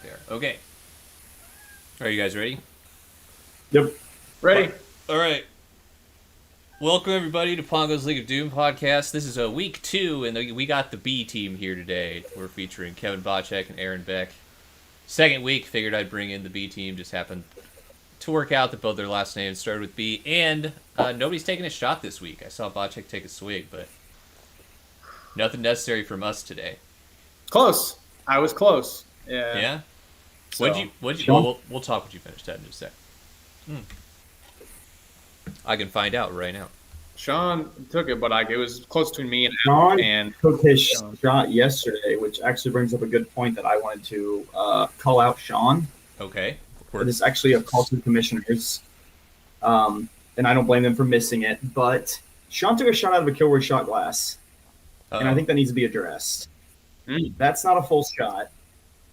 there. Okay. Are you guys ready? Yep. Ready? All right. Welcome everybody to Pongo's League of Doom podcast. This is week 2, and we got the B team here today. We're featuring Kevin Bocek and Aaron Beck. Second week, figured I'd bring in the B team. Just happened to work out that both their last names started with B, and nobody's taking a shot this week. I saw Bocek take a swig, but nothing necessary from us today. Close. I was close. Yeah. Yeah. So, What'd you? Well, we'll talk when you finish that in just a sec. I can find out right now. Sean took it, but it was close between me and Sean and took his Sean. shot yesterday, which actually brings up a good point that I wanted to call out Sean. Okay. It is actually a call to the commissioners, and I don't blame them for missing it. But Sean took a shot out of a Kilroy shot glass, and I think that needs to be addressed. That's not a full shot.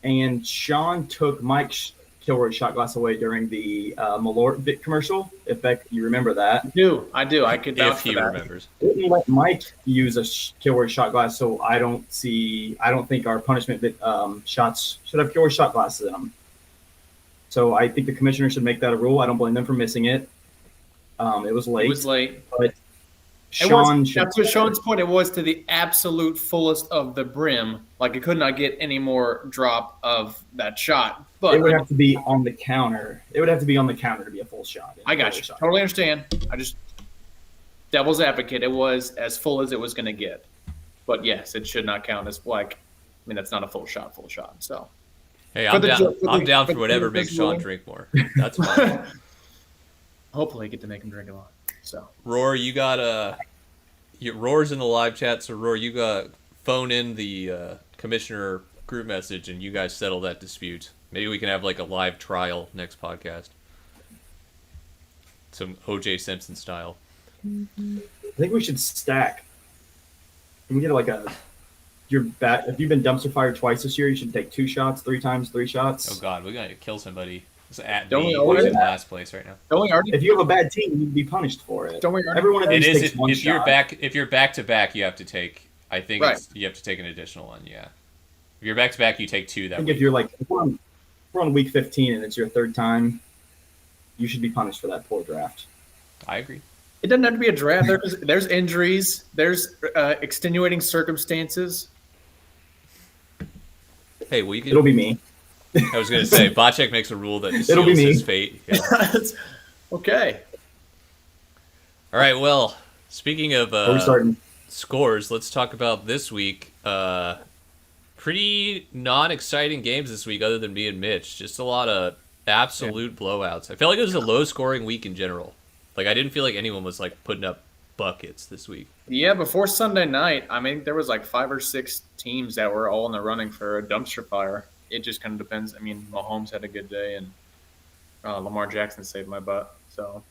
And Sean took Mike's Kilroy shot glass away during the Malort commercial. If Beck, you remember that. I do. I could vouch if for he that. remembers. Didn't let Mike use a Kilroy shot glass, so I don't think our punishment shots should have Kilroy shot glasses in them. So I think the commissioner should make that a rule. I don't blame them for missing it. It was late. It was late. But Sean should. That's to Sean's point. It was to the absolute fullest of the brim. Like it could not get any more drop of that shot. But It would have to be on the counter. It would have to be on the counter to be a full shot. I got you. Totally understand. I just devil's advocate. It was as full as it was going to get. But yes, it should not count as that's not a full shot. So Hey, For I'm the down. jo- for I'm the- down for for the whatever purpose makes Sean rule. drink more. That's fine. hopefully, I get to make him drink a lot. So Roar, you got Roar's in the live chat, so Roar, you got phone in the commissioner group message, and you guys settle that dispute. Maybe we can have like a live trial next podcast, some O.J. Simpson style. I think we should stack. Can we get if you've been dumpster fired twice this year, you should take 2 shots, 3 times, 3 shots. Oh God, we gotta kill somebody. It's at Don't me. we always Who's in do that? last place right now? don't we already? If you have a bad team, you need to be punished for it. Don't we already- Every one of It these is takes if, one if you're shot. back to back, you have to take. I think Right. you have to take an additional one. Yeah. If you're back to back, you take 2 I that think week. if you're if we're on week 15 and it's your 3rd time, you should be punished for that poor draft. I agree. It doesn't have to be a draft. There's injuries. There's extenuating circumstances. Hey, well, you can. It'll be me. I was gonna say, Bocek makes a rule that It'll be seals me. his fate. Yeah. Okay. All right. Well, speaking of Are we starting? scores, let's talk about this week. Pretty non-exciting games this week, other than me and Mitch. Just a lot of absolute blowouts. I felt like it was a low-scoring week in general. Like I didn't feel like anyone was putting up buckets this week. Yeah, before Sunday night, there was 5 or 6 teams that were all in the running for a dumpster fire. It just kind of depends. Mahomes had a good day, and Lamar Jackson saved my butt. So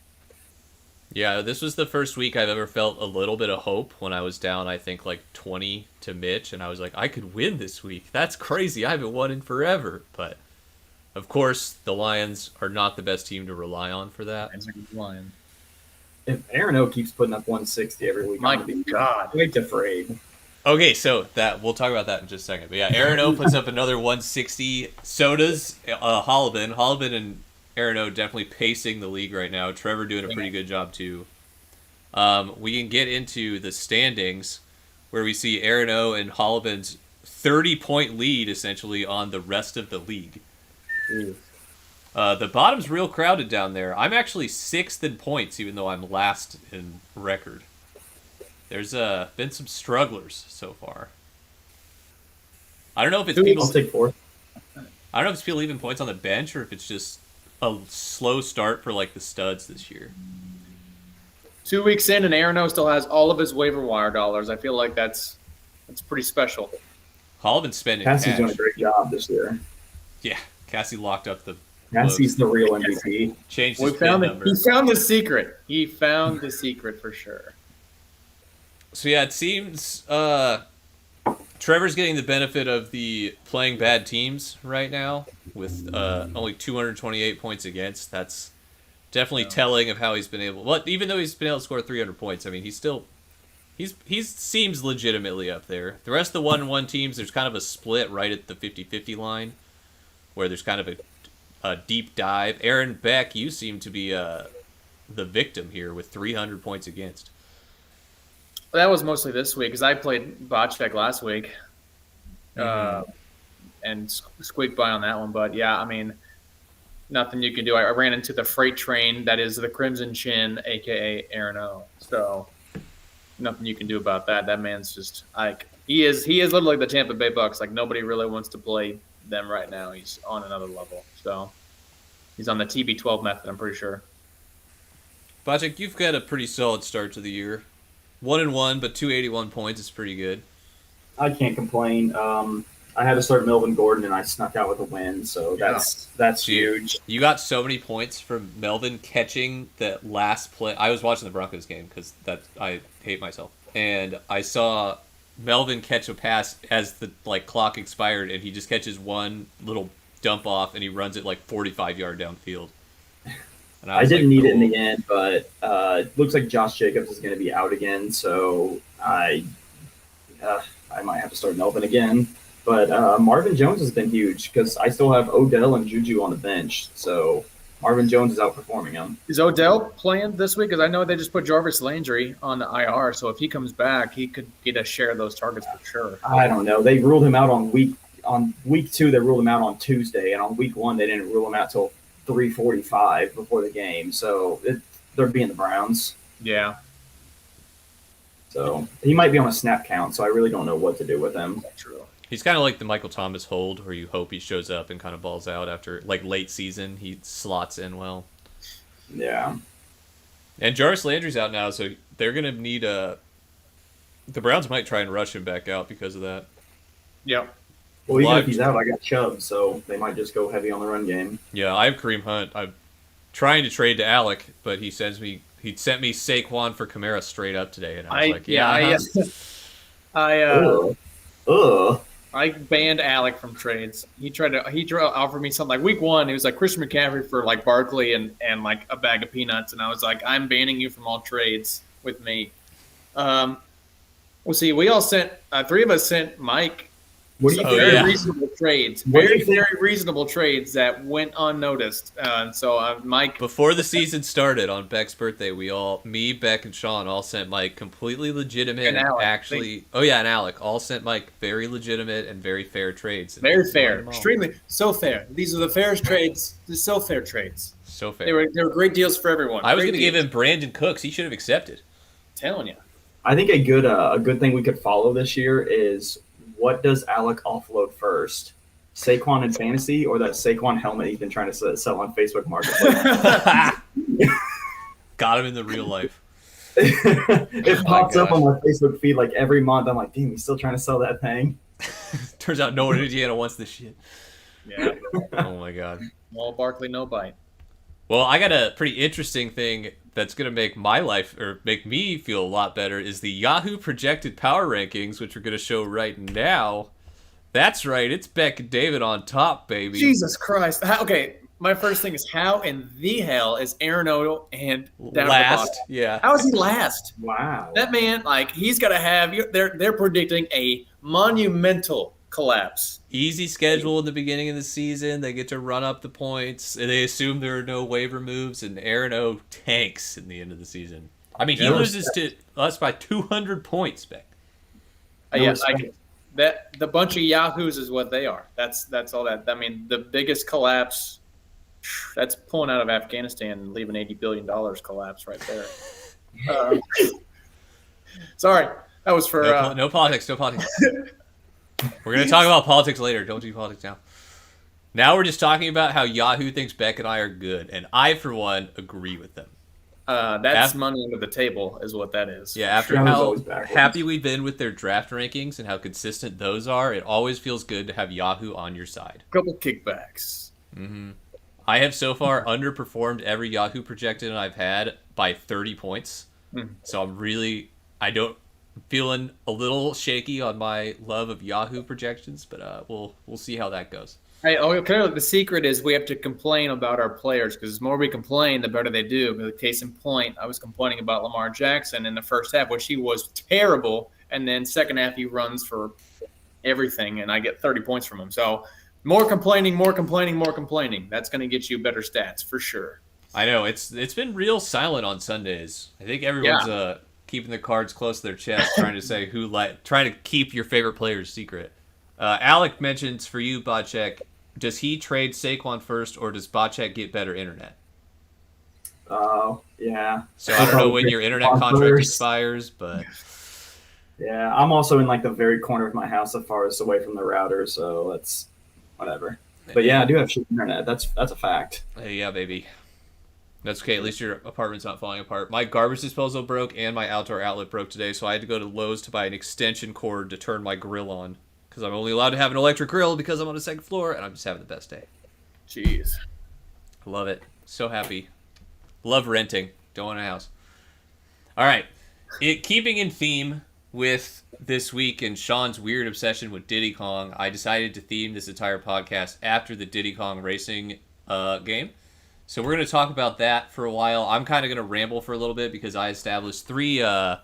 Yeah, this was the first week I've ever felt a little bit of hope when I was down, I think, 20 to Mitch, and I was like, I could win this week. That's crazy. I haven't won in forever. But, of course, the Lions are not the best team to rely on for that. Lions are flying. If Aaron O keeps putting up 160 every week, My I'm gonna be God. quite afraid. Okay, so we'll talk about that in just a second. But yeah, Aaron O puts up another 160. So does Hollabin. Hollabin and Aaron O definitely pacing the league right now. Trevor doing a pretty good job too. We can get into the standings where we see Aaron O and Hollabin's 30-point lead essentially on the rest of the league. The bottom's real crowded down there. I'm actually 6th in points, even though I'm last in record. There's been some strugglers so far. I don't know if it's people. I'll take 4th. I don't know if it's people leaving points on the bench or if it's just a slow start for the studs this year. 2 weeks in, and Aaron O still has all of his waiver wire dollars. I feel like that's pretty special. Hollabin's spending Cassie's cash. doing a great job this year. Yeah, Cassie locked up the. Cassie's the real MVP. Changed We his pin found it. number. He found the secret. He found the secret for sure. So yeah, it seems Trevor's getting the benefit of the playing bad teams right now with only 228 points against. That's definitely telling of how he's been able. Well, even though he's been able to score 300 points, he seems legitimately up there. The rest of the 1-1 teams, there's kind of a split right at the 50-50 line. where there's kind of a deep dive. Aaron Beck, you seem to be the victim here with 300 points against. That was mostly this week because I played Bocek last week and squeaked by on that one. But, yeah, I mean, nothing you can do. I ran into the freight train that is the Crimson Chin, a.k.a. Aaron O. So nothing you can do about that. That man's just like he is literally the Tampa Bay Bucks. Like nobody really wants to play them right now. He's on another level. So he's on the TB12 method, I'm pretty sure. Bocek, you've got a pretty solid start to the year. 1-1, but 281 points is pretty good. I can't complain. I had to start Melvin Gordon, and I snuck out with a win, so that's huge. You got so many points from Melvin catching that last play. I was watching the Broncos game because I hate myself, and I saw Melvin catch a pass as the clock expired, and he just catches one little dump off, and he runs it 45 yard downfield. And I didn't need it in the end, but looks like Josh Jacobs is going to be out again, so I might have to start Melvin again. But Marvin Jones has been huge because I still have Odell and Juju on the bench, so Marvin Jones is outperforming him. Is Odell playing this week? Because I know they just put Jarvis Landry on the IR, so if he comes back, he could get a share of those targets for sure. I don't know. They ruled him out on week 2. They ruled him out on Tuesday, and on week 1 they didn't rule him out till 3:45 before the game. So they're being the Browns. Yeah. So he might be on a snap count. So I really don't know what to do with him. True. He's kind of like the Michael Thomas hold, where you hope he shows up and kind of balls out after late season. He slots in well. Yeah. And Jarvis Landry's out now, so they're gonna need the Browns might try and rush him back out because of that. Yep. Well, even if he's out, I got Chubb, so they might just go heavy on the run game. Yeah, I have Kareem Hunt. I'm trying to trade to Alec, but he sent me Saquon for Kamara straight up today, and I was I banned Alec from trades. He tried to offer me something like week 1. He was like Christian McCaffrey for Barkley and a bag of peanuts, and I was like, I'm banning you from all trades with me. We'll see. We all sent 3 of us sent Mike. Reasonable trades. Very reasonable trades that went unnoticed. Mike. Before the season started on Beck's birthday, me, Beck, and Sean all sent Mike completely legitimate and Alec, and Alec all sent Mike very legitimate and very fair trades. Very fair. Extremely so fair. These are the fairest trades. The so fair trades. So fair. They were great deals for everyone. I was going to give him Brandon Cooks. He should have accepted. I'm telling you. I think a good thing we could follow this year is what does Alec offload first? Saquon in fantasy or that Saquon helmet he's been trying to sell on Facebook Marketplace? Got him in the real life. It pops up on my Facebook feed every month. I'm like, damn, he's still trying to sell that thing. Turns out no one in Indiana wants this shit. Yeah. Oh, my God. Well, Barkley, no bite. Well, I got a pretty interesting thing that's going to make my life, or make me feel a lot better, is the Yahoo projected power rankings, which we're going to show right now. That's right. It's Beck and David on top, baby. Jesus Christ. Okay, my first thing is how in the hell is Aaron Odell and down last? Yeah. How is he last? Wow. That man, he's got to have – they're predicting a monumental collapse. Easy schedule in the beginning of the season. They get to run up the points. They assume there are no waiver moves, and Aaron O tanks in the end of the season. I mean, he loses to us by 200 points, Beck. The bunch of Yahoos is what they are. That's all that. I mean, the biggest collapse, that's pulling out of Afghanistan and leaving $80 billion collapse right there. Sorry, that was for no politics. No politics. We're going to talk about politics later. Don't do politics now. Now we're just talking about how Yahoo thinks Beck and I are good, and I, for one, agree with them. That's money under the table is what that is. Yeah, after how happy we've been with their draft rankings and how consistent those are, it always feels good to have Yahoo on your side. Couple kickbacks. Mm-hmm. I have so far underperformed every Yahoo projected I've had by 30 points. So I'm feeling a little shaky on my love of Yahoo projections, but we'll see how that goes. Hey, the secret is we have to complain about our players because the more we complain, the better they do. But case in point, I was complaining about Lamar Jackson in the first half, which he was terrible, and then second half he runs for everything, and I get 30 points from him. So More complaining. That's going to get you better stats for sure. I know it's been real silent on Sundays. I think everyone's keeping the cards close to their chest, trying to say trying to keep your favorite players secret. Alec mentions for you, Bocek, does he trade Saquon first, or does Bocek get better internet? Oh, yeah. So I don't know when your internet contract expires, but yeah, I'm also in like the very corner of my house, as far as away from the router, so that's whatever. But yeah, I do have shit internet. That's a fact. Hey, yeah, baby. That's okay. At least your apartment's not falling apart. My garbage disposal broke and my outdoor outlet broke today, so I had to go to Lowe's to buy an extension cord to turn my grill on. Because I'm only allowed to have an electric grill because I'm on the second floor, and I'm just having the best day. Jeez. Love it. So happy. Love renting. Don't want a house. All right. Keeping in theme with this week and Sean's weird obsession with Diddy Kong, I decided to theme this entire podcast after the Diddy Kong racing game. So we're going to talk about that for a while. I'm kind of going to ramble for a little bit because I established three of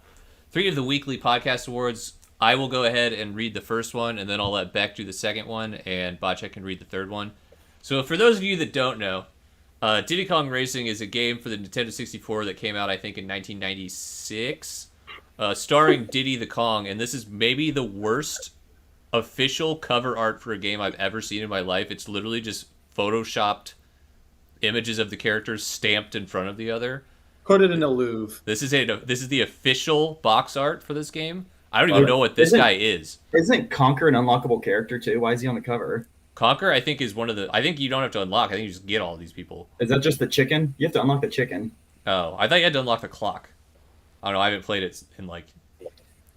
the weekly podcast awards. I will go ahead and read the first one, and then I'll let Beck do the second one, and Bocek can read the third one. So for those of you that don't know, Diddy Kong Racing is a game for the Nintendo 64 that came out, I think, in 1996, starring Diddy the Kong, and this is maybe the worst official cover art for a game I've ever seen in my life. It's literally just photoshopped images of the characters stamped in front of the other. Put it in the Louvre. This is the official box art for this game. I don't even know what this guy is. Isn't Conker an unlockable character too? Why is he on the cover? Conker, I think, is one of the... I think you don't have to unlock. I think you just get all these people. Is that just the chicken? You have to unlock the chicken. Oh, I thought you had to unlock the clock. I don't know. I haven't played it in like...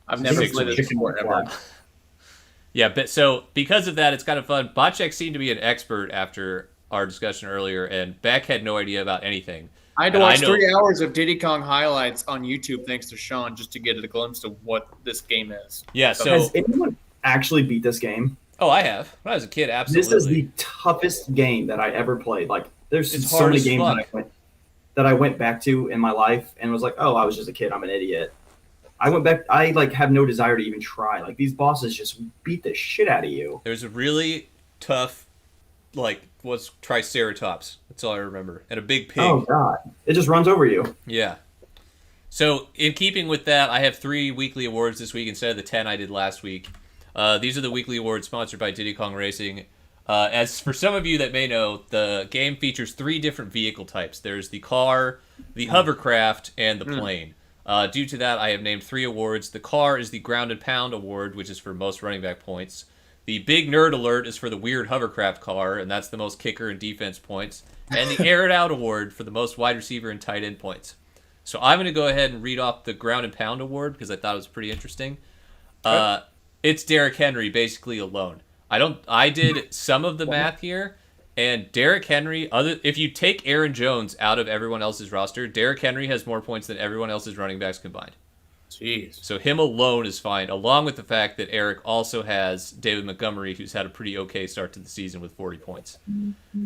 I've never played it before, ever. Yeah, but so because of that, it's kind of fun. Bocek seemed to be an expert after our discussion earlier, and Beck had no idea about anything. I had to watch 3 hours of Diddy Kong highlights on YouTube thanks to Sean just to get a glimpse of what this game is. Yeah, so... Has anyone actually beat this game? Oh, I have. When I was a kid, absolutely. This is the toughest game that I ever played. Like, there's so many games that I went back to in my life and was like, oh, I was just a kid. I'm an idiot. I went back. I like have no desire to even try. Like, these bosses just beat the shit out of you. There's a really tough, like, what's Triceratops. That's all I remember. And a big pig. Oh, God. It just runs over you. Yeah. So, in keeping with that, I have 3 weekly awards this week instead of the 10 I did last week. These are the weekly awards sponsored by Diddy Kong Racing. As for some of you that may know, the game features 3 different vehicle types. There's the car, the hovercraft, and the plane. Due to that, I have named 3 awards. The car is the Ground and Pound Award, which is for most running back points. The Big Nerd Alert is for the weird hovercraft car, and that's the most kicker and defense points. And the Air It Out Award for the most wide receiver and tight end points. So I'm going to go ahead and read off the Ground and Pound Award because I thought it was pretty interesting. It's Derrick Henry basically alone. I did some of the math here, and Derrick Henry, if you take Aaron Jones out of everyone else's roster, Derrick Henry has more points than everyone else's running backs combined. Jeez. So him alone is fine, along with the fact that Eric also has David Montgomery, who's had a pretty okay start to the season with 40 points.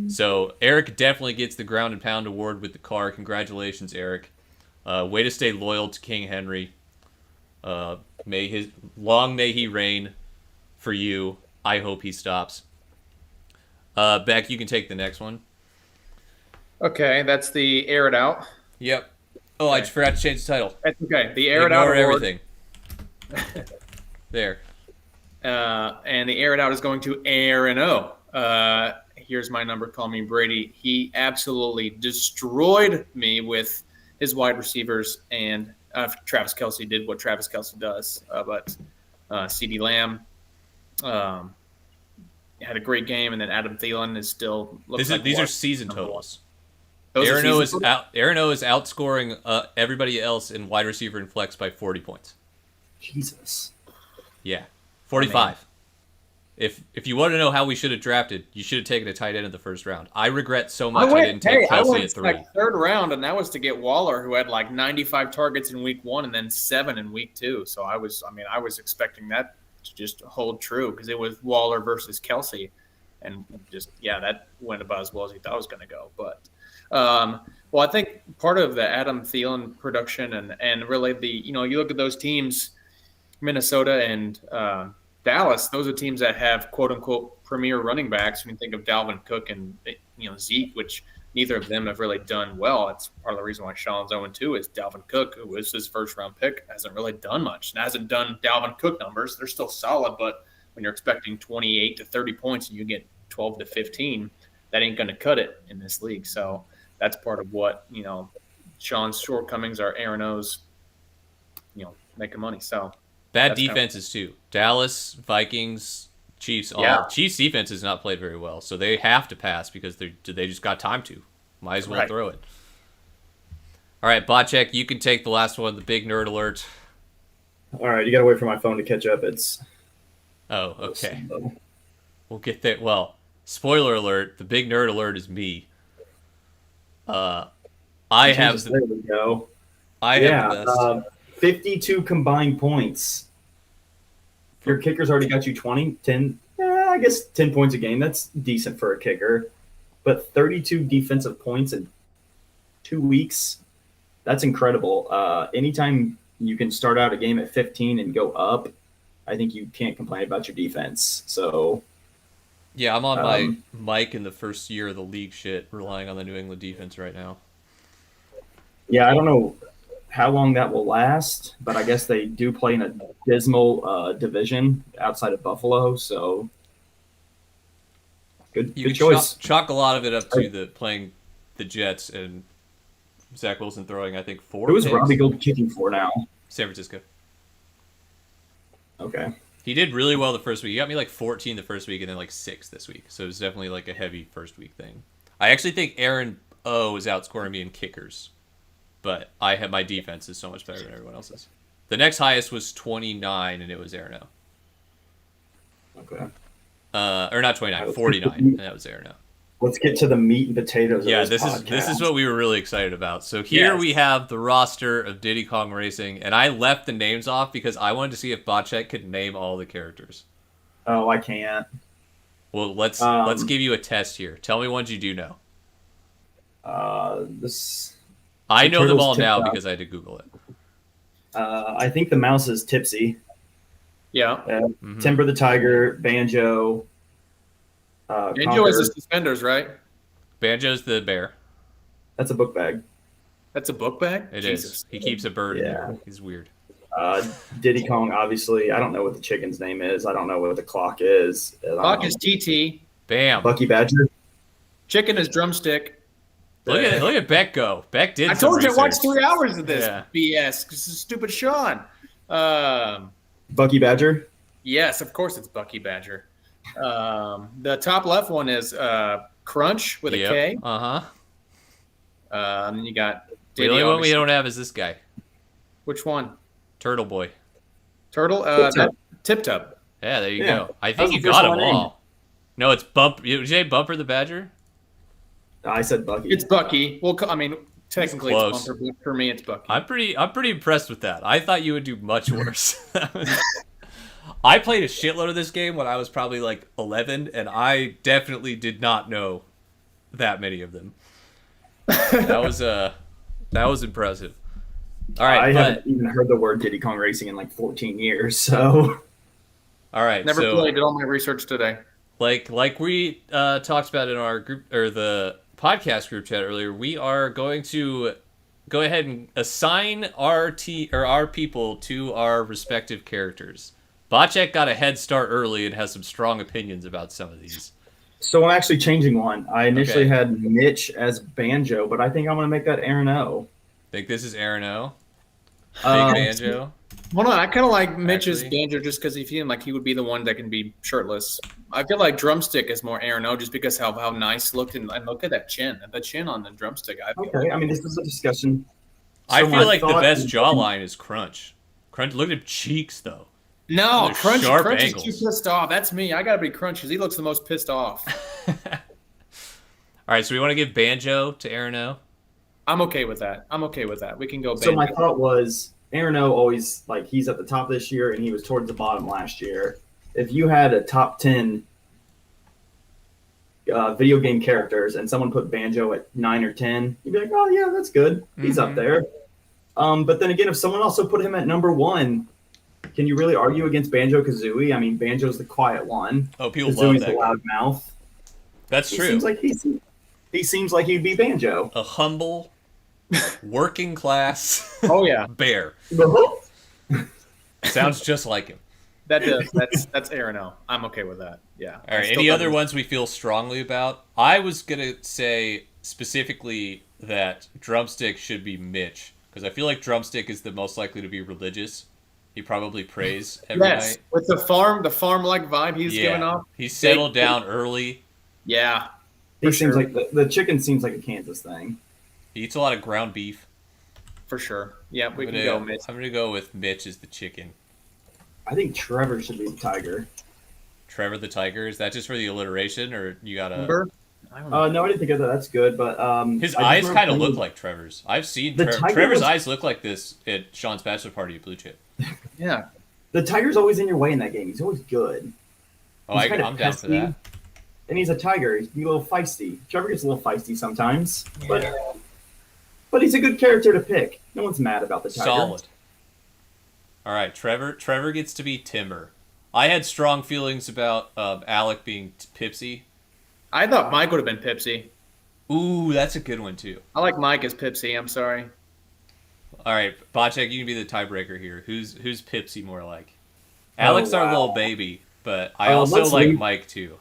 So Eric definitely gets the Ground and Pound Award with the car. Congratulations, Eric. Way to stay loyal to King Henry. May he reign for you. I hope he stops. Beck, you can take the next one. Okay, that's the Air It Out. Yep. Oh, okay. I just forgot to change the title. That's okay. The Air It Out award. Everything. There. And the Air It Out is going to Aaron O. Here's my number. Call me Brady. He absolutely destroyed me with his wide receivers, and Travis Kelce did what Travis Kelce does. But CeeDee Lamb had a great game, and then Adam Thielen is still. These are season totals. Aaron O is outscoring everybody else in wide receiver and flex by 40 points. Jesus. Yeah, 45. If you want to know how we should have drafted, you should have taken a tight end in the first round. I regret so much I didn't take Kelce at 3. Like third round, and that was to get Waller, who had like 95 targets in week 1 and then 7 in week 2. So I was expecting that to just hold true because it was Waller versus Kelce, and that went about as well as he thought it was going to go. But I think part of the Adam Thielen production and really you look at those teams, Minnesota and Dallas, those are teams that have quote unquote premier running backs, when you think of Dalvin Cook and Zeke, which neither of them have really done well. That's part of the reason why Sean's 0-2 is Dalvin Cook, who was his first-round pick, hasn't really done much. And hasn't done Dalvin Cook numbers. They're still solid, but when you're expecting 28 to 30 points and you get 12 to 15, that ain't going to cut it in this league. So that's part of what, Sean's shortcomings are Aaron O's, making money. So bad defenses too. Dallas, Vikings, Chiefs. Chiefs defense has not played very well, so they have to pass because they just got time to. Might as well throw it. All right, Botcheck, you can take the last one, the big nerd alert. All right, you got to wait for my phone to catch up. Oh, okay. We'll get there. Well, spoiler alert, the big nerd alert is me. I have there we go. I have the best. 52 combined points. Your kicker's already got you 10. I guess 10 points a game. That's decent for a kicker. But 32 defensive points in 2 weeks, that's incredible. Anytime you can start out a game at 15 and go up, I think you can't complain about your defense. So, yeah, I'm on my mic in the first year of the league shit, relying on the New England defense right now. Yeah, I don't know how long that will last, but I guess they do play in a dismal division outside of Buffalo, so good choice. Chalk a lot of it up to the playing the Jets and Zach Wilson throwing, I think, 4 Who is picks. Robbie Gould kicking for now? San Francisco. Okay. He did really well the first week. He got me like 14 the first week and then like 6 this week. So it was definitely like a heavy first week thing. I actually think Aaron O is outscoring me in kickers. But my defense is so much better than everyone else's. The next highest was 29, and it was Aaron O. Okay. Or not 29, 49, and that was Aaron O. Let's get to the meat and potatoes. Yeah, of this is what we were really excited about. So here we have the roster of Diddy Kong Racing, and I left the names off because I wanted to see if Botcheck could name all the characters. Oh, I can't. Well, let's give you a test here. Tell me ones you do know. I know them all now because I had to Google it. I think the mouse is Tipsy. Yeah. Timber the Tiger, Banjo. Banjo is the suspenders, right? Banjo's the bear. That's a book bag. That's a book bag? It is. He keeps a bird in there. He's weird. Diddy Kong, obviously. I don't know what the chicken's name is. I don't know what the clock is. Clock is TT. Bam. Bucky Badger. Chicken is Drumstick. Look at Beck go. Beck did. I told you I watched 3 hours of this BS. This is stupid Sean. Bucky Badger. Yes, of course it's Bucky Badger. The top left one is Crunch with a K. And you got Diddy. The only one we don't have is this guy. Which one? Turtle Boy. Turtle. Tip Tub. Yeah, there you go. I think you got them all. No, it's Bump. Did you say Bumper the Badger? I said Bucky. It's Bucky. Well, I mean, technically it's Bumper, but for me it's Bucky. I'm pretty impressed with that. I thought you would do much worse. I played a shitload of this game when I was probably like 11, and I definitely did not know that many of them. That was impressive. All right, I haven't even heard the word Diddy Kong Racing in like 14 years. So, all right, never played. Did all my research today. Like we talked about in our group or the podcast group chat earlier, we are going to go ahead and assign our people to our respective characters. Botcheck got a head start early and has some strong opinions about some of these. So I'm actually changing one. I initially had Mitch as Banjo, but I think I'm going to make that Aaron O. Think this is Aaron O? Big Banjo? Well, no, I kind of like Mitch's Banjo just because he feels like he would be the one that can be shirtless. I feel like Drumstick is more Aaron O just because how nice looked and look at that chin. The chin on the Drumstick. I mean, this is a discussion. So I feel like the best jawline is Crunch. Look at him cheeks, though. No, Crunch is too pissed off. That's me. I got to be Crunch because he looks the most pissed off. All right, so we want to give Banjo to Aaron O? I'm okay with that. We can go Banjo. So my thought was Aaron O always, like, he's at the top this year and he was towards the bottom last year. If you had a top 10 video game characters and someone put Banjo at 9 or 10, you'd be like, oh, yeah, that's good. He's up there. But then again, if someone also put him at number 1, Can you really argue against Banjo-Kazooie? I mean, Banjo's the quiet one. Oh, people love Kazooie's that the guy. loud mouth. That's He true. seems like he'd be Banjo. A humble, working class Oh yeah, bear. Sounds just like him. that does. That's Aaron L. I'm okay with that. Yeah. All right. Any other ones we feel strongly about? I was gonna say specifically that Drumstick should be Mitch because I feel like Drumstick is the most likely to be religious. He probably prays every night. With the farm-like vibe he's giving off. He's settled down early. Yeah. He seems like the chicken seems like a Kansas thing. He eats a lot of ground beef. For sure. Yeah, we can go Mitch. I'm gonna go with Mitch as the chicken. I think Trevor should be the tiger. Trevor the tiger. Is that just for the alliteration, or you got a? I don't know. No, I didn't think of that. That's good, but his eyes kind of look like Trevor's. I've seen Trevor's eyes look like this at Sean's bachelor party at Blue Chip. Yeah. The tiger's always in your way in that game. He's always good. Oh, I'm down for that. And he's a tiger. He's a little feisty. Trevor gets a little feisty sometimes, but he's a good character to pick. No one's mad about the tiger. Solid. All right, Trevor gets to be Timber. I had strong feelings about Alec being Pipsy. I thought Mike would have been Pipsy. Ooh, that's a good one too. I like Mike as Pipsy. I'm sorry. All right, Bocek, you can be the tiebreaker here. Who's Pipsy more like? Alec's our little baby, but I also like Mike too.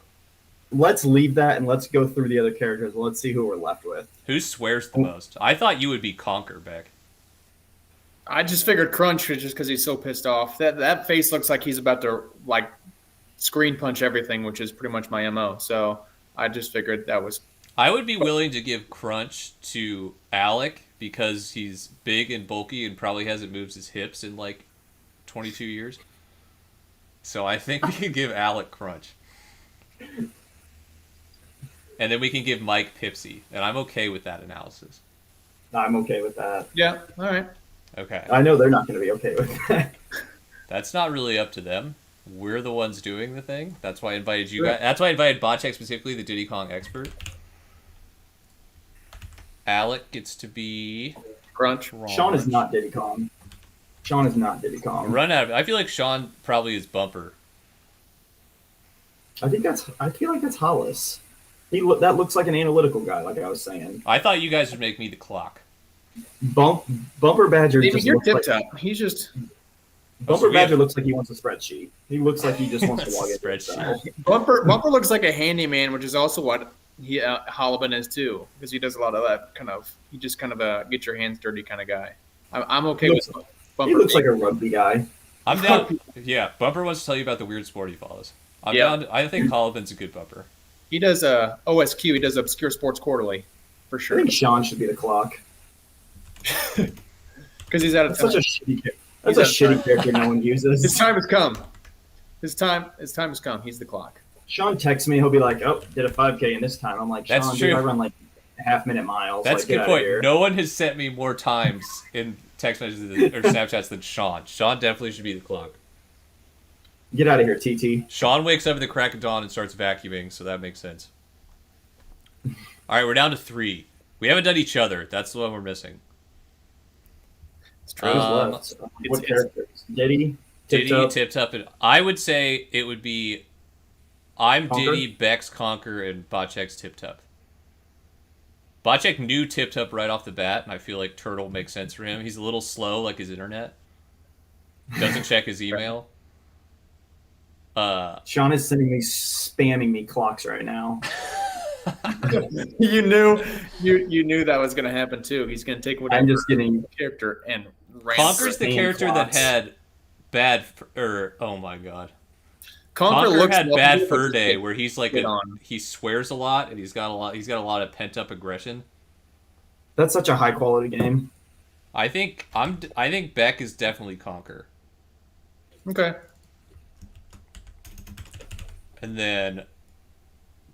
Let's leave that and let's go through the other characters. Let's see who we're left with. Who swears the most? I thought you would be Conker, Beck. I just figured Crunch just because he's so pissed off. That face looks like he's about to like screen punch everything, which is pretty much my MO. So I just figured that was. I would be willing to give Crunch to Alec because he's big and bulky and probably hasn't moved his hips in like 22 years. So I think we can give Alec Crunch. And then we can give Mike Pipsy. And I'm okay with that analysis. I'm okay with that. Yeah, all right. Okay. I know they're not going to be okay with that. That's not really up to them. We're the ones doing the thing. That's why I invited you guys. That's why I invited Bocek specifically, the Diddy Kong expert. Alec gets to be Crunch. Sean is not Diddy Kong. Sean is not Diddy Kong. Run out of it. I feel like Sean probably is Bumper. I feel like that's Hollis. That looks like an analytical guy, like I was saying. I thought you guys would make me the clock. Bumper Badger. You're tip top. He's just. Bumper Badger looks like he wants a spreadsheet. He looks like he just wants to log in. Spreadsheet. Bumper looks like a handyman, which is also what Hollabin is too, because he does a lot of that kind of. He just kind of a get your hands dirty kind of guy. I'm okay with Bumper. He looks like a rugby guy. I'm down. Yeah, Bumper wants to tell you about the weird sport he follows. I'm down. I think Hollabin's a good Bumper. He does OSQ. He does Obscure Sports Quarterly, for sure. I think Sean should be the clock. Because he's out of time. Such a shitty character. That's a shitty character no one uses. His time has come. His time has come. He's the clock. Sean texts me. He'll be like, "Oh, did a 5K in this time." I'm like, "Sean, That's dude, true. I run like half-minute miles." That's like, a good point. No one has sent me more times in text messages or Snapchats than Sean. Sean definitely should be the clock. Get out of here, TT. Sean wakes up at the crack of dawn and starts vacuuming, so that makes sense. All right, we're down to 3. We haven't done each other. That's the one we're missing. It's true. What characters? Diddy, Tip Top, and I would say it would be I'm Conker? Diddy, Bex Conker, and Bocek's Tip Top. Bocek knew Tip Top right off the bat, and I feel like Turtle makes sense for him. He's a little slow, like his internet. Doesn't check his email. Sean is spamming me clocks right now. you knew that was going to happen too. He's going to take whatever I'm just getting character and Conker's the character clocks. that had bad. Oh my god. Conker had bad fur day where he's like on. He swears a lot and he's got a lot of pent up aggression. That's such a high quality game. I think Beck is definitely Conker. Okay. And then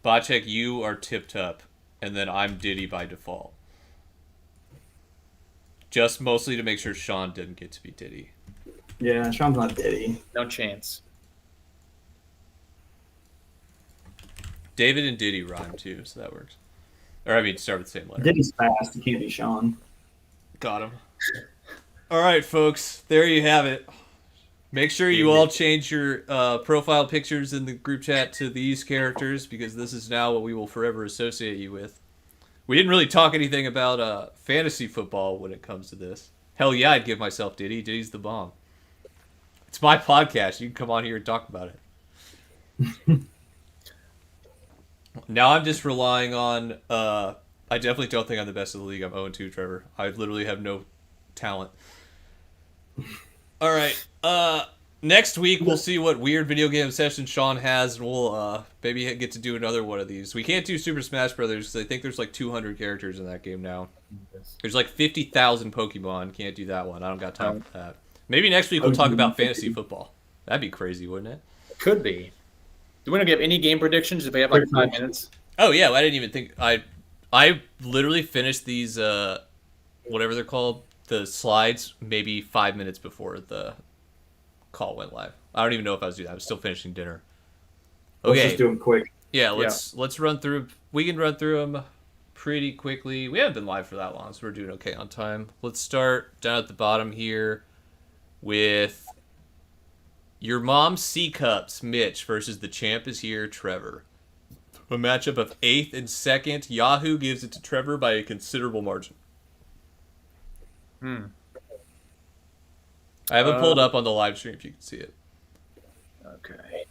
Bocek, you are Tip Top, and then I'm Diddy by default. Just mostly to make sure Sean didn't get to be Diddy. Yeah, Sean's not Diddy. No chance. David and Diddy rhyme too, so that works. Or I mean, start with the same letter. Diddy's fast. He can't be Sean. Got him. All right, folks. There you have it. Make sure you all change your profile pictures in the group chat to these characters, because this is now what we will forever associate you with. We didn't really talk anything about fantasy football when it comes to this. Hell yeah, I'd give myself Diddy. Diddy's the bomb. It's my podcast. You can come on here and talk about it. Now I'm just relying on... I definitely don't think I'm the best of the league. I'm 0-2, Trevor. I literally have no talent. All right. Next week we'll see what weird video game session Sean has, and we'll maybe get to do another one of these. We can't do Super Smash Brothers because I think there's like 200 characters in that game now. There's like 50,000 Pokemon. Can't do that one. I don't got time for that. Maybe next week we'll talk about fantasy football. That'd be crazy, wouldn't it? Could be. Do we not give any game predictions if we have like 5 minutes? Oh yeah, I didn't even think I literally finished these whatever they're called, the slides, maybe 5 minutes before the call went live. I don't even know if I was doing that. I was still finishing dinner. Okay. Let's just do them quick. Yeah, let's run through. We can run through them pretty quickly. We haven't been live for that long, so we're doing okay on time. Let's start down at the bottom here with your mom's C Cups, Mitch, versus the champ is here, Trevor. A matchup of 8th and 2nd. Yahoo gives it to Trevor by a considerable margin. I haven't pulled up on the live stream if you can see it. Okay.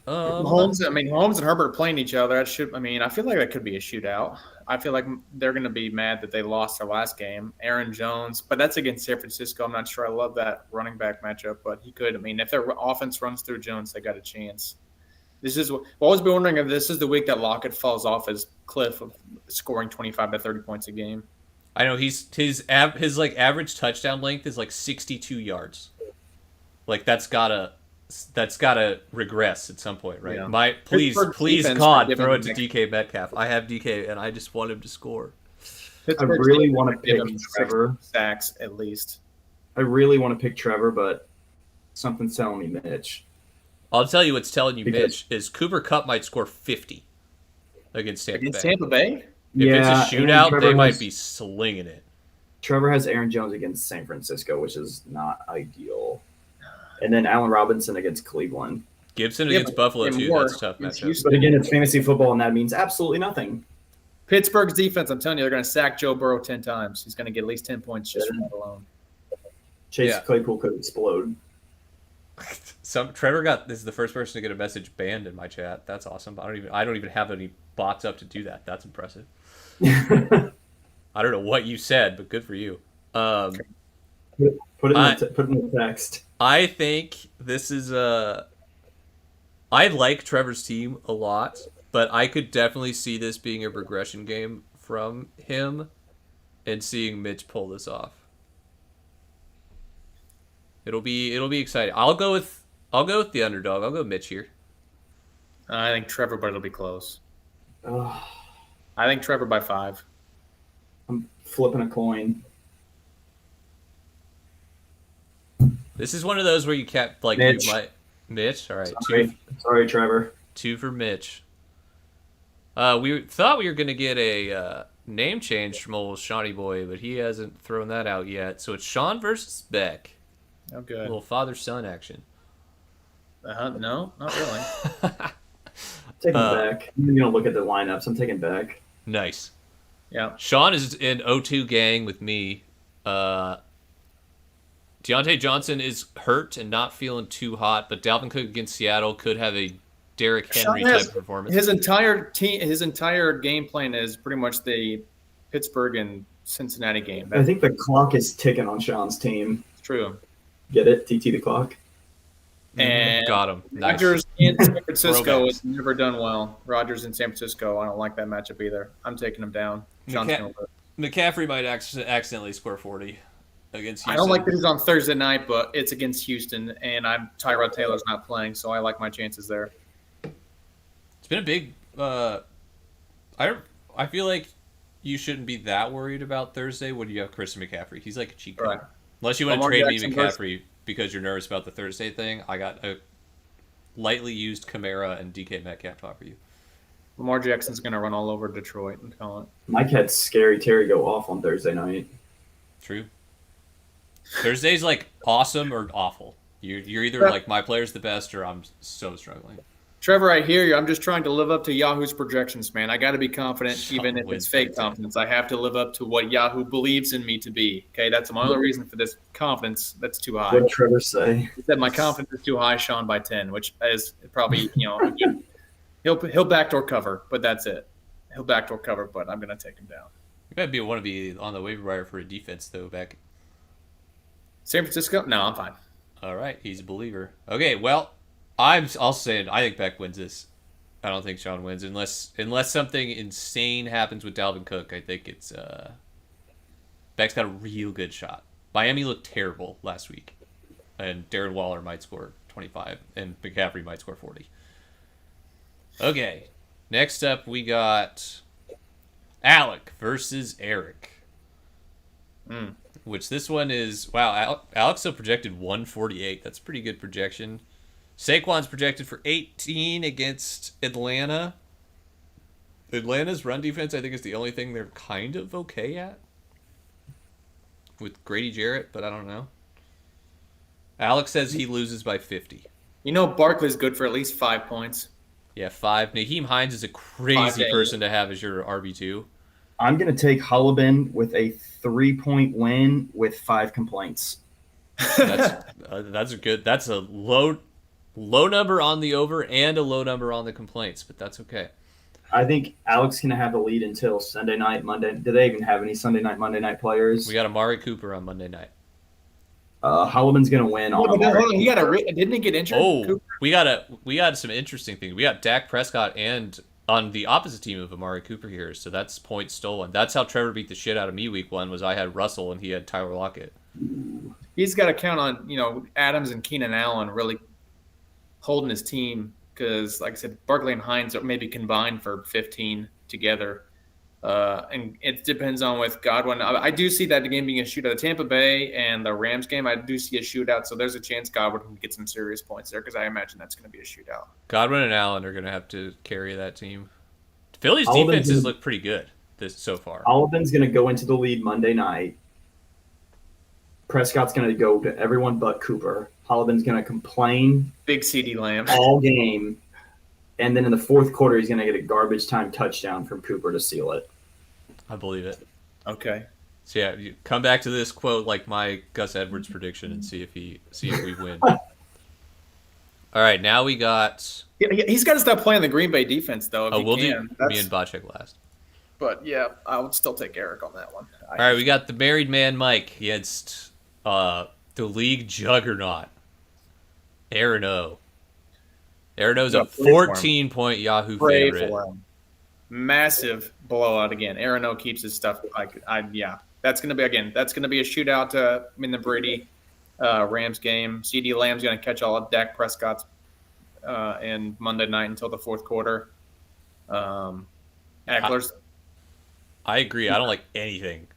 Mahomes and Herbert are playing each other. I feel like that could be a shootout. I feel like they're going to be mad that they lost their last game. Aaron Jones, but that's against San Francisco. I'm not sure. I love that running back matchup, but he could. I mean, if their offense runs through Jones, they got a chance. This is what I've always been wondering if this is the week that Lockett falls off his cliff of scoring 25 to 30 points a game. I know his like average touchdown length is like 62 yards. Like that's gotta regress at some point, right? Yeah. Please God, throw it to DK Metcalf. I have DK and I just want him to score. I really want to pick Trevor. Sacks at least. I really want to pick Trevor, but something's telling me Mitch. I'll tell you what's telling you Mitch is Cooper Kupp might score 50 against Tampa Bay. If it's a shootout, they might be slinging it. Trevor has Aaron Jones against San Francisco, which is not ideal. And then Allen Robinson against Cleveland. Gibson against Buffalo, too. That's a tough matchup. But again, it's fantasy football, and that means absolutely nothing. Pittsburgh's defense, I'm telling you, they're going to sack Joe Burrow 10 times. He's going to get at least 10 points just from that alone. Chase Claypool could explode. Trevor this is the first person to get a message banned in my chat. That's awesome. I don't even have any bots up to do that. That's impressive. I don't know what you said, but good for you. Put it in the text. I think this is I like Trevor's team a lot, but I could definitely see this being a regression game from him and seeing Mitch pull this off. It'll be exciting. I'll go with the underdog. I'll go Mitch here. I think Trevor, but it'll be close. I think Trevor by 5. I'm flipping a coin. This is one of those where you can't Mitch. Mitch. All right, sorry, Trevor. 2 for Mitch. We thought we were gonna get a name change from old Shawnee boy, but he hasn't thrown that out yet. So it's Sean versus Beck. Oh, good. A little father-son action. No, not really. Taking back. I'm gonna look at the lineups. I'm taking back. Nice. Yeah. Sean is in 0-2 gang with me. Deontay Johnson is hurt and not feeling too hot, but Dalvin Cook against Seattle could have a Derrick Henry type performance. His entire game plan is pretty much the Pittsburgh and Cincinnati game. I think the clock is ticking on Sean's team. It's true. Get it? TT the clock. And got him. Nice. Rodgers in San Francisco has never done well. Rodgers in San Francisco, I don't like that matchup either. I'm taking him down. McCaffrey might accidentally score 40 against Houston. I don't like that he's on Thursday night, but it's against Houston, and Tyrod Taylor's not playing, so I like my chances there. It's been a big I feel like you shouldn't be that worried about Thursday when you have Christian McCaffrey. He's like a cheat code. Right. Unless you want to trade me McCaffrey because you're nervous about the Thursday thing. I got a lightly used Kamara and DK Metcalf to offer you. Lamar Jackson's going to run all over Detroit and call it. Mike had Scary Terry go off on Thursday night. True. Thursday's like awesome or awful. You're either like my player's the best or I'm so struggling. Trevor, I hear you. I'm just trying to live up to Yahoo's projections, man. I got to be confident, even if it's fake confidence. I have to live up to what Yahoo believes in me to be. Okay, that's my only reason for this confidence. That's too high. What did Trevor say? He said my confidence is too high, Sean, by 10, which is probably he'll backdoor cover, but that's it. He'll backdoor cover, but I'm gonna take him down. You might want to be on the waiver wire for a defense though, Beck. San Francisco? No, I'm fine. All right, he's a believer. Okay, well. I'll say it. I think Beck wins this. I don't think Sean wins unless something insane happens with Dalvin Cook. I think it's Beck's got a real good shot. Miami looked terrible last week, and Darren Waller might score 25, and McCaffrey might score 40. Okay, next up we got Alec versus Eric. Which this one is Alex still projected 148. That's a pretty good projection. Saquon's projected for 18 against Atlanta. Atlanta's run defense, I think, is the only thing they're kind of okay at. With Grady Jarrett, but I don't know. Alex says he loses by 50. Barkley's good for at least 5 points. Yeah, 5. Naheem Hines is a crazy person to have as your RB2. I'm going to take Hullabin with a 3-point win with 5 complaints. That's a good. That's a low number on the over and a low number on the complaints, but that's okay. I think Alex can have the lead until Sunday night, Monday. Do they even have any Sunday night, Monday night players? We got Amari Cooper on Monday night. Hullabin's going to win. Didn't he get injured? Oh, we got some interesting things. We got Dak Prescott and on the opposite team of Amari Cooper here, so that's points stolen. That's how Trevor beat the shit out of me week 1. Was I had Russell and he had Tyler Lockett. He's got to count on Adams and Keenan Allen really holding his team because, like I said, Barkley and Hines are maybe combined for 15 together. And it depends on with Godwin. I do see that game being a shootout. The Tampa Bay and the Rams game, I do see a shootout. So there's a chance Godwin can get some serious points there because I imagine that's going to be a shootout. Godwin and Allen are going to have to carry that team. Philly's defenses look pretty good so far. Olivin's going to go into the lead Monday night. Prescott's going to go to everyone but Cooper. Hollivan's going to complain. Big CD Lamb. All game. And then in the fourth quarter, he's going to get a garbage time touchdown from Cooper to seal it. I believe it. Okay. So, yeah, you come back to this quote like my Gus Edwards prediction and see if we win. All right, now we got... He's got to stop playing the Green Bay defense, though, if we'll can. do me and Bocek last. But, yeah, I would still take Eric on that one. All right, we got the married man Mike against... the league juggernaut, Aaron O. Aaron O's a 14-point Yahoo favorite. Massive blowout again. Aaron O keeps his stuff. That's gonna be a shootout in the Brady Rams game. CD Lamb's gonna catch all of Dak Prescott's in Monday night until the fourth quarter. Eckler's. I agree. I don't like anything.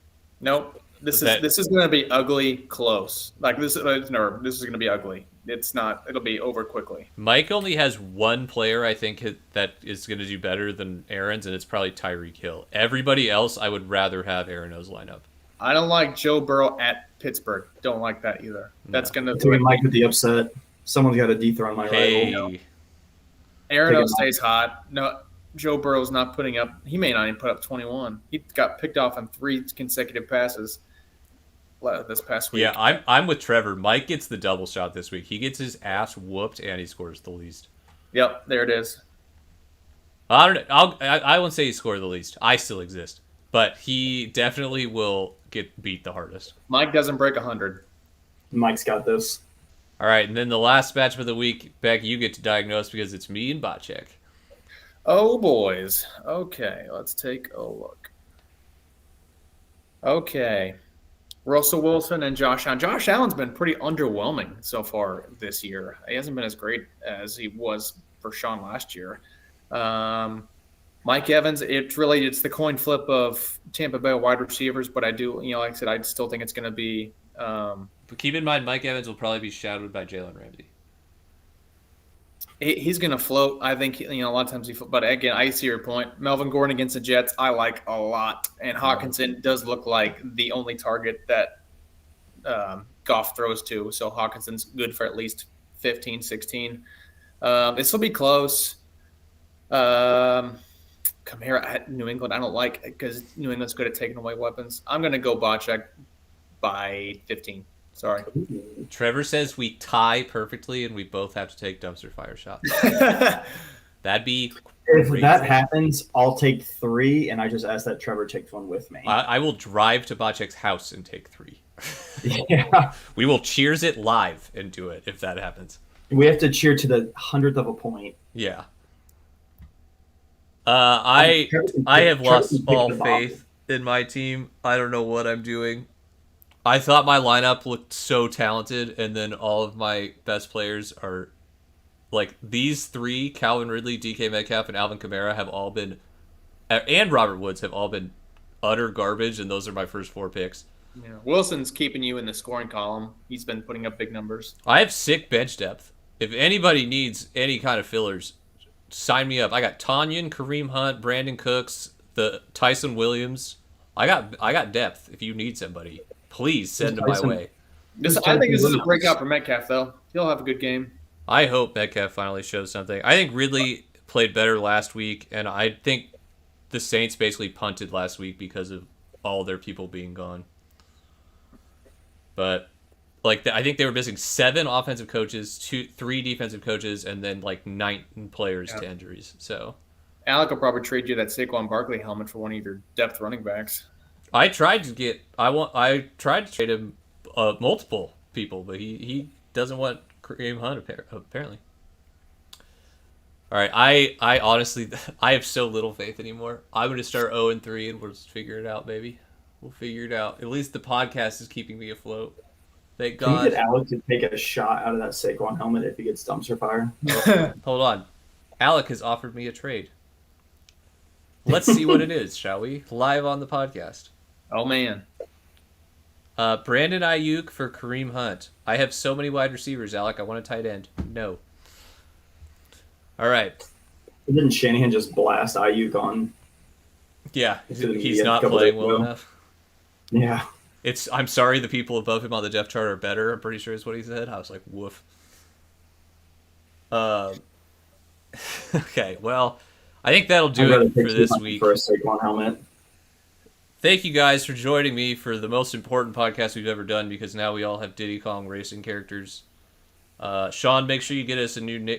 Nope. This is going to be ugly close. This is going to be ugly. It's not. It'll be over quickly. Mike only has one player I think that is going to do better than Aaron's, and it's probably Tyreek Hill. Everybody else, I would rather have Aaron O's lineup. I don't like Joe Burrow at Pittsburgh. Don't like that either. That's going to throw Mike with the upset. Someone's got to dethrone my rival. Aaron O stays hot. No. Joe Burrow's not putting up. He may not even put up 21. He got picked off on 3 consecutive passes this past week. Yeah, I'm with Trevor. Mike gets the double shot this week. He gets his ass whooped and he scores the least. Yep, there it is. I don't know. I won't say he scored the least. I still exist, but he definitely will get beat the hardest. Mike doesn't break 100. Mike's got this. All right, and then the last match of the week, Beck, you get to diagnose because it's me and Bocek. Oh, boys. Okay, let's take a look. Okay. Russell Wilson and Josh Allen. Josh Allen's been pretty underwhelming so far this year. He hasn't been as great as he was for Sean last year. Mike Evans, it's the coin flip of Tampa Bay wide receivers, but I do, like I said, I still think it's going to be. But keep in mind, Mike Evans will probably be shadowed by Jalen Ramsey. He's going to float. I think, a lot of times he float. But again, I see your point. Melvin Gordon against the Jets, I like a lot. And Hawkinson does look like the only target that Goff throws to. So Hawkinson's good for at least 15, 16. This will be close. Kamara at New England, I don't like because New England's good at taking away weapons. I'm going to go Bocek by 15. Sorry. Trevor says we tie perfectly and we both have to take dumpster fire shots. That'd be If crazy. that happens, I'll take 3, and I just ask that Trevor takes one with me. I will drive to Bocek's house and take 3. Yeah. We will cheers it live and do it if that happens. We have to cheer to the 100th of a point. Yeah. I have lost all faith in my team. I don't know what I'm doing. I thought my lineup looked so talented, and then all of my best players are like these 3: Calvin Ridley, DK Metcalf, and Alvin Kamara have all been, and Robert Woods have all been utter garbage, and those are my first 4 picks. Yeah. Wilson's keeping you in the scoring column. He's been putting up big numbers. I have sick bench depth. If anybody needs any kind of fillers, sign me up. I got Tanyan, Kareem Hunt, Brandon Cooks, the Tyson Williams. I got depth. If you need somebody, please send them my way. I think this is a breakout for Metcalf, though. He'll have a good game. I hope Metcalf finally shows something. I think Ridley played better last week, and I think the Saints basically punted last week because of all their people being gone. But I think they were missing 7 offensive coaches, 3 defensive coaches, and then 9 players to injuries. So Alec will probably trade you that Saquon Barkley helmet for one of your depth running backs. I tried to trade him multiple people, but he doesn't want Kareem Hunt apparently. All right, I honestly I have so little faith anymore. I'm going to start 0-3 and we'll just figure it out, baby. We'll figure it out. At least the podcast is keeping me afloat. Thank God. Can you get Alec to take a shot out of that Saquon helmet if he gets dumpster fire? Hold on. Alec has offered me a trade. Let's see what it is, shall we? Live on the podcast. Oh, man. Brandon Ayuk for Kareem Hunt. I have so many wide receivers, Alec. I want a tight end. No. All right. Didn't Shanahan just blast Ayuk on? Yeah, he's not playing well enough. Yeah. I'm sorry the people above him on the depth chart are better. I'm pretty sure is what he said. I was like, woof. Okay, well, I think that'll do it for this week. For a Saquon helmet. Thank you guys for joining me for the most important podcast we've ever done because now we all have Diddy Kong racing characters. Sean, make sure you get us a new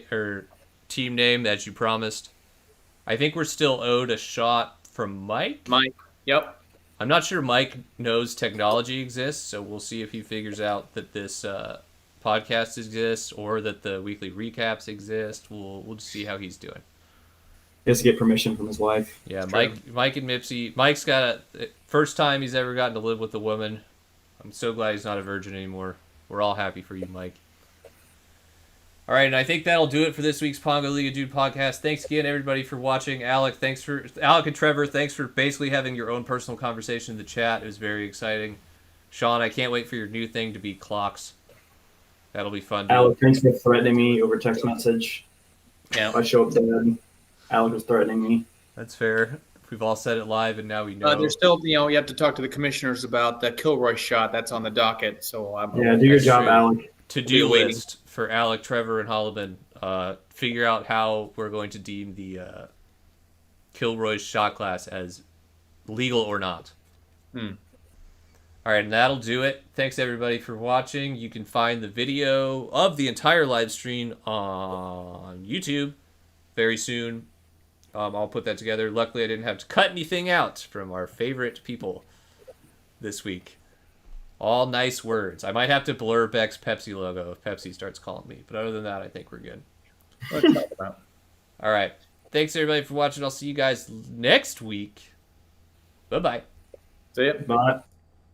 team name as you promised. I think we're still owed a shot from Mike. Yep. I'm not sure Mike knows technology exists, so we'll see if he figures out that this podcast exists or that the weekly recaps exist. We'll just see how he's doing. He has to get permission from his wife. Yeah, Mike and Mipsy. Mike's got first time he's ever gotten to live with a woman. I'm so glad he's not a virgin anymore. We're all happy for you, Mike. All right, and I think that'll do it for this week's Pongo League of Dude podcast. Thanks again, everybody, for watching. Alec and Trevor, thanks for basically having your own personal conversation in the chat. It was very exciting. Sean, I can't wait for your new thing to be clocks. That'll be fun. Alec, thanks for threatening me over text message. Yeah. If I show up dead, Alec was threatening me. That's fair. We've all said it live, and now we know. There's still, you have to talk to the commissioners about the Kilroy shot. That's on the docket. So do your job, Alec. To-do list for Alec, Trevor, and Holloman. Figure out how we're going to deem the Kilroy's shot class as legal or not. All right, and that'll do it. Thanks, everybody, for watching. You can find the video of the entire live stream on YouTube very soon. I'll put that together. Luckily, I didn't have to cut anything out from our favorite people this week. All nice words. I might have to blur Beck's Pepsi logo if Pepsi starts calling me. But other than that, I think we're good. All right. Thanks, everybody, for watching. I'll see you guys next week. Bye-bye. See ya. Bye.